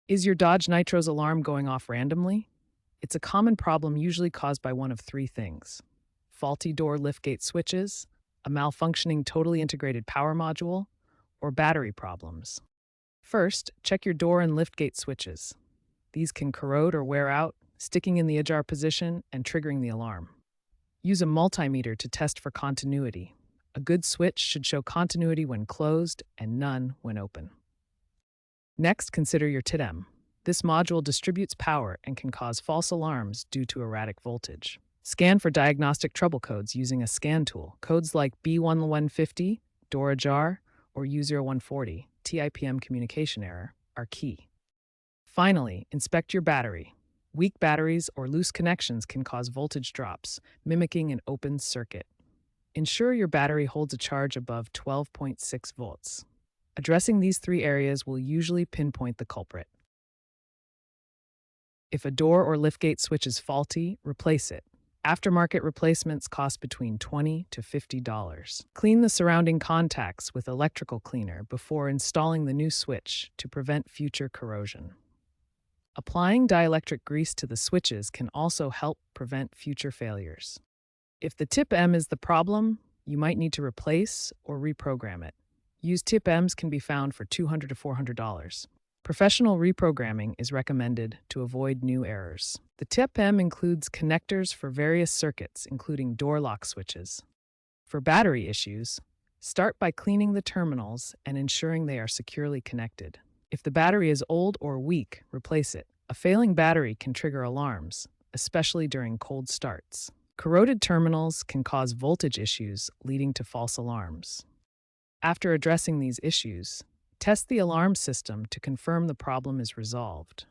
Is your Dodge Nitro's alarm going off randomly? It's a common problem usually caused by one of three things: faulty door liftgate switches, a malfunctioning totally integrated power module, or battery problems. First, check your door and liftgate switches. These can corrode or wear out, sticking in the ajar position and triggering the alarm. Use a multimeter to test for continuity. A good switch should show continuity when closed and none when open. Next, consider your TIPM. This module distributes power and can cause false alarms due to erratic voltage. Scan for diagnostic trouble codes using a scan tool. Codes like B1150, door ajar, or U0140, TIPM communication error, are key. Finally, inspect your battery. Weak batteries or loose connections can cause voltage drops, mimicking an open circuit. Ensure your battery holds a charge above 12.6 volts. Addressing these three areas will usually pinpoint the culprit. If a door or liftgate switch is faulty, replace it. Aftermarket replacements cost between $20 to $50. Clean the surrounding contacts with electrical cleaner before installing the new switch to prevent future corrosion. Applying dielectric grease to the switches can also help prevent future failures. If the TIPM is the problem, you might need to replace or reprogram it. Used TIPMs can be found for $200 to $400. Professional reprogramming is recommended to avoid new errors. The TIPM includes connectors for various circuits, including door lock switches. For battery issues, start by cleaning the terminals and ensuring they are securely connected. If the battery is old or weak, replace it. A failing battery can trigger alarms, especially during cold starts. Corroded terminals can cause voltage issues, leading to false alarms. After addressing these issues, test the alarm system to confirm the problem is resolved.